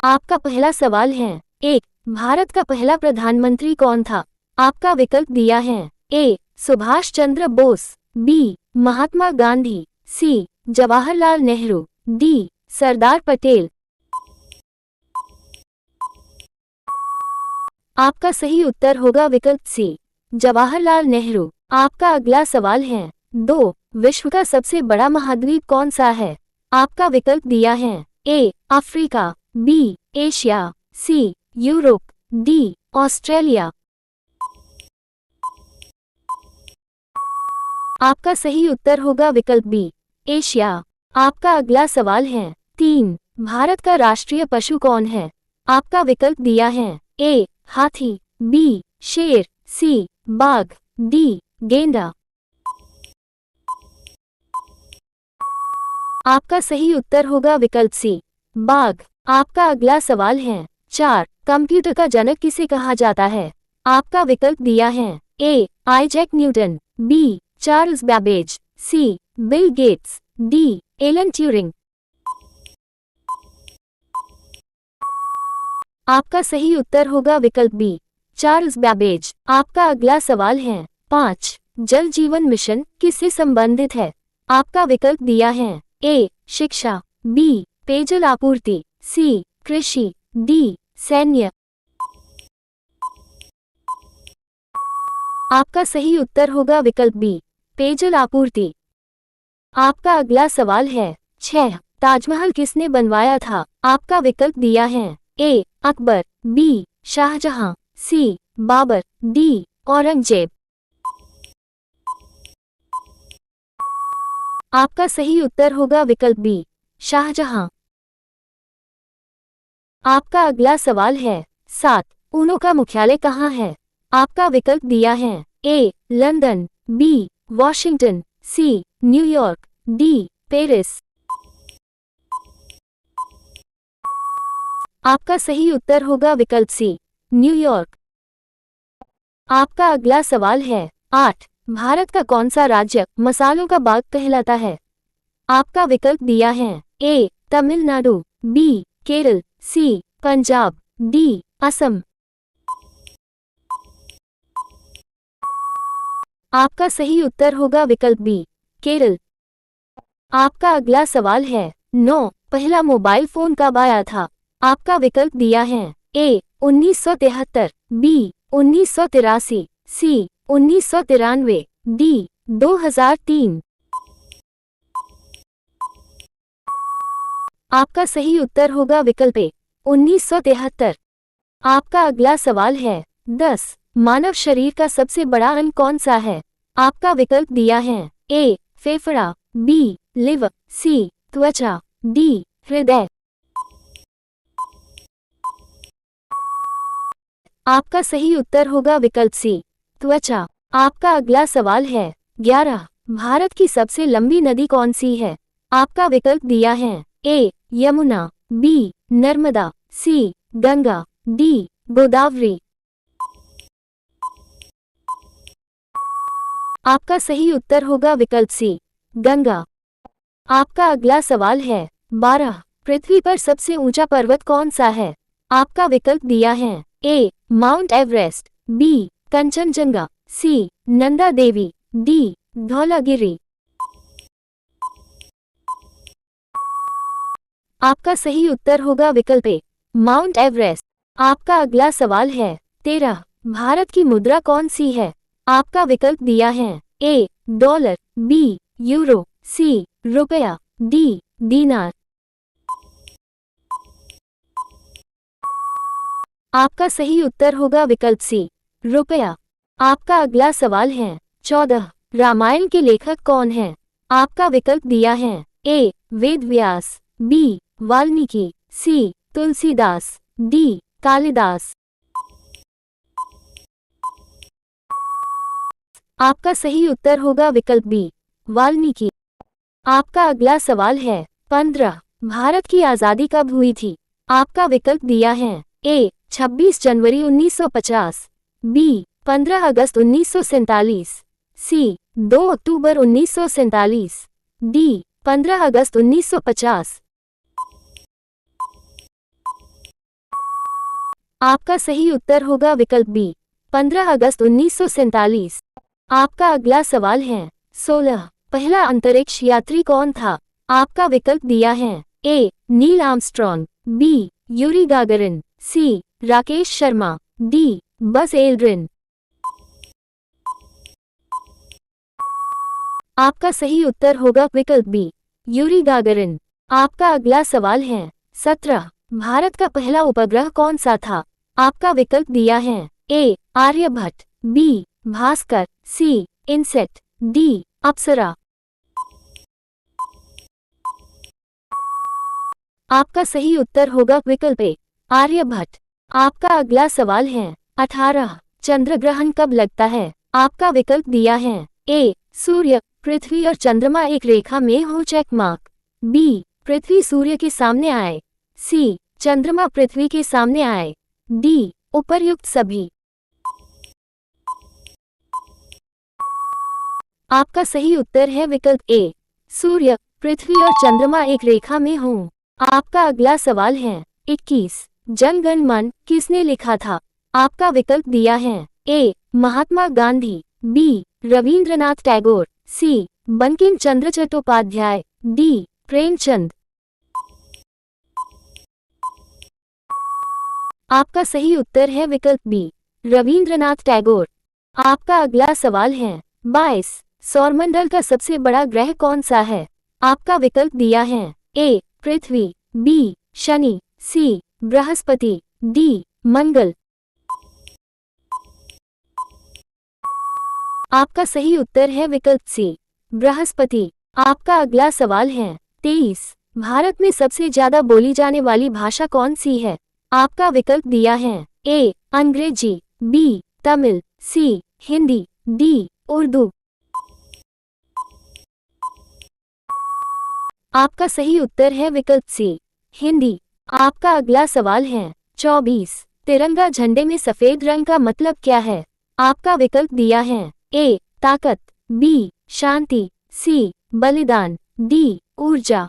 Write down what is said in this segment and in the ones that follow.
आपका पहला सवाल है। एक, भारत का पहला प्रधानमंत्री कौन था? आपका विकल्प दिया है। ए. सुभाष चंद्र बोस, बी. महात्मा गांधी, सी. जवाहरलाल नेहरू, डी. सरदार पटेल। आपका सही उत्तर होगा विकल्प सी, जवाहरलाल नेहरू। आपका अगला सवाल है। 2. विश्व का सबसे बड़ा महाद्वीप कौन सा है? आपका विकल्प दिया है। A. Africa, B. Asia, C. Europe, D. Australia. आपका सही उत्तर होगा विकल्प बी, एशिया। आपका अगला सवाल है। 3. भारत का राष्ट्रीय पशु कौन है? आपका विकल्प दिया है। ए. हाथी, बी. शेर, सी. बाघ, डी. गेंडा। आपका सही उत्तर होगा विकल्प सी, बाघ। आपका अगला सवाल है। 4. कंप्यूटर का जनक किसे कहा जाता है? आपका विकल्प दिया है। A. Isaac Newton, B. Charles Babbage, C. Bill Gates, D. Alan Turing. आपका सही उत्तर होगा विकल्प बी, चार्ल्स बैबेज। आपका अगला सवाल है। 5. जल जीवन मिशन किससे संबंधित है? आपका विकल्प दिया है। ए. शिक्षा, बी. पेयजल आपूर्ति, सी. कृषि, डी. सैन्य। आपका सही उत्तर होगा विकल्प बी, पेयजल आपूर्ति। आपका अगला सवाल है। 6. ताजमहल किसने बनवाया था? आपका विकल्प दिया है। ए. अकबर, बी. शाहजहां, सी. बाबर, डी. औरंगजेब। आपका सही उत्तर होगा विकल्प बी, शाहजहां। आपका अगला सवाल है। 7. ऊनो का मुख्यालय कहाँ है? आपका विकल्प दिया है। A. London, B. Washington, C. New York, D. Paris. आपका सही उत्तर होगा विकल्प सी, न्यूयॉर्क। आपका अगला सवाल है। 8. भारत का कौन सा राज्य मसालों का बाग कहलाता है? आपका विकल्प दिया है। ए. तमिलनाडु, बी. केरल, सी. पंजाब, डी. असम। आपका सही उत्तर होगा विकल्प बी, केरल। आपका अगला सवाल है। 9. पहला मोबाइल फोन कब आया था? आपका विकल्प दिया है। ए. 1973, बी. 1983, सी. 1993, डी. 2003। आपका सही उत्तर होगा विकल्प ए, 1973। आपका अगला सवाल है। 10. मानव शरीर का सबसे बड़ा अंग कौन सा है? आपका विकल्प दिया है। ए. फेफड़ा, बी. लिवर, सी. त्वचा, डी. हृदय। आपका सही उत्तर होगा विकल्प सी, त्वचा। आपका अगला सवाल है। 11. भारत की सबसे लंबी नदी कौन सी है? आपका विकल्प दिया है। ए. यमुना, बी. नर्मदा, सी. गंगा, डी. गोदावरी। आपका सही उत्तर होगा विकल्प सी, गंगा। आपका अगला सवाल है। 12. पृथ्वी पर सबसे ऊंचा पर्वत कौन सा है? आपका विकल्प दिया है। A. Mount Everest, B. Kanchenjunga, C. Nanda Devi, D. Dhaulagiri. आपका सही उत्तर होगा विकल्प ए, माउंट एवरेस्ट। आपका अगला सवाल है। 13. भारत की मुद्रा कौन सी है? आपका विकल्प दिया है। A. Dollar, B. Euro, C. रुपया, डी. दीनार। आपका सही उत्तर होगा विकल्प सी, रुपया। आपका अगला सवाल है। 14. रामायण के लेखक कौन है? आपका विकल्प दिया है। ए. वेद व्यास, बी. वाल्मीकि, सी. तुलसीदास, डी. कालिदास। आपका सही उत्तर होगा विकल्प बी, वाल्मीकि। आपका अगला सवाल है। 15. भारत की आज़ादी कब हुई थी? आपका विकल्प दिया है। ए. 26 जनवरी 1950, बी. 15 अगस्त 1947, सी. 2 अक्टूबर 1947, डी. 15 अगस्त 1950। आपका सही उत्तर होगा विकल्प बी 15 अगस्त 1947। आपका अगला सवाल है 16। पहला अंतरिक्ष यात्री कौन था? आपका विकल्प दिया है A Neil Armstrong, B Yuri Gagarin, C Rakesh Sharma, D Buzz Aldrin. आपका सही उत्तर होगा विकल्प बी यूरी गागरिन। आपका अगला सवाल है 17। भारत का पहला उपग्रह कौन सा था? आपका विकल्प दिया है ए आर्यभट्ट, बी भास्कर, सी इनसेट, डी अप्सरा। आपका सही उत्तर होगा विकल्प ए आर्यभट्ट। आपका अगला सवाल है 18। चंद्र ग्रहण कब लगता है? आपका विकल्प दिया है ए सूर्य, पृथ्वी और चंद्रमा एक रेखा में हो चेक मार्क, बी पृथ्वी सूर्य के सामने आए, सी चंद्रमा पृथ्वी के सामने आए, डी उपर्युक्त सभी। आपका सही उत्तर है विकल्प ए सूर्य, पृथ्वी और चंद्रमा एक रेखा में हों। आपका अगला सवाल है 21। जन गण मन किसने लिखा था? आपका विकल्प दिया है ए महात्मा गांधी, बी रविंद्रनाथ टैगोर, सी बंकिम चंद्र चट्टोपाध्याय, डी प्रेमचंद। आपका सही उत्तर है विकल्प बी रविंद्रनाथ टैगोर। आपका अगला सवाल है 22। सौरमंडल का सबसे बड़ा ग्रह कौन सा है? आपका विकल्प दिया है ए पृथ्वी, बी शनि, सी बृहस्पति, डी मंगल। आपका सही उत्तर है विकल्प सी बृहस्पति। आपका अगला सवाल है 23। भारत में सबसे ज्यादा बोली जाने वाली भाषा कौन सी है? आपका विकल्प दिया है ए अंग्रेजी, बी तमिल, सी हिंदी, डी उर्दू। आपका सही उत्तर है विकल्प सी हिंदी। आपका अगला सवाल है 24। तिरंगा झंडे में सफेद रंग का मतलब क्या है? आपका विकल्प दिया है ए ताकत, बी शांति, सी बलिदान, डी ऊर्जा।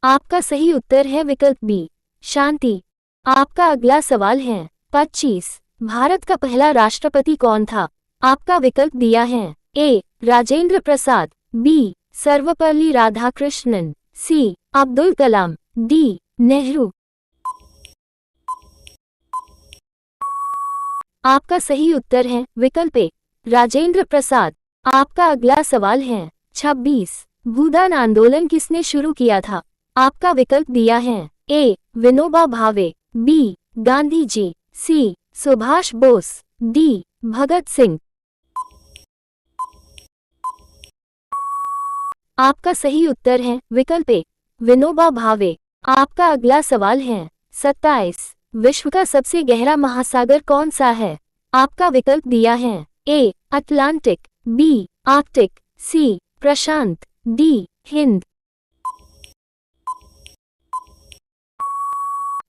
आपका सही उत्तर है विकल्प बी शांति। आपका अगला सवाल है 25। भारत का पहला राष्ट्रपति कौन था? आपका विकल्प दिया है ए राजेंद्र प्रसाद, बी सर्वपल्ली राधाकृष्णन, सी अब्दुल कलाम, डी नेहरू। आपका सही उत्तर है विकल्प ए राजेंद्र प्रसाद। आपका अगला सवाल है 26। भूदान आंदोलन किसने शुरू किया था? आपका विकल्प दिया है ए विनोबा भावे, बी गांधी जी, सी सुभाष बोस, डी भगत सिंह। आपका सही उत्तर है विकल्प ए विनोबा भावे। आपका अगला सवाल है 27। विश्व का सबसे गहरा महासागर कौन सा है? आपका विकल्प दिया है A Atlantic, B Arctic, C प्रशांत, डी हिंद।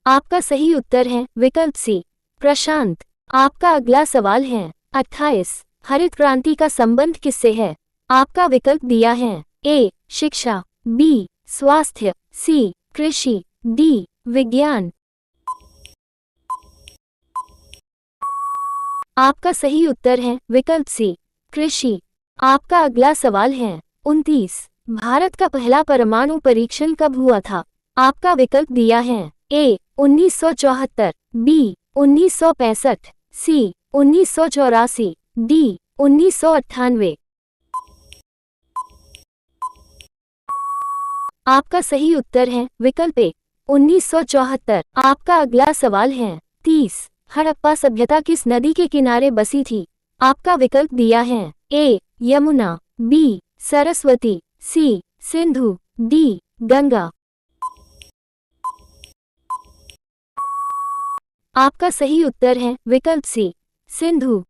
आपका सही उत्तर है विकल्प सी प्रशांत। आपका अगला सवाल है 28। हरित क्रांति का संबंध किससे है? आपका विकल्प दिया है ए शिक्षा, बी स्वास्थ्य, सी कृषि, डी विज्ञान। आपका सही उत्तर है विकल्प सी कृषि। आपका अगला सवाल है 29। भारत का पहला परमाणु परीक्षण कब हुआ था? आपका विकल्प दिया है ए 1974, बी 1965, सी 1984, डी 1998। आपका सही उत्तर है विकल्प ए 1974। आपका अगला सवाल है 30। हड़प्पा सभ्यता किस नदी के किनारे बसी थी? आपका विकल्प दिया है ए यमुना, बी सरस्वती, सी सिंधु, डी गंगा। आपका सही उत्तर है विकल्प सी सिंधु।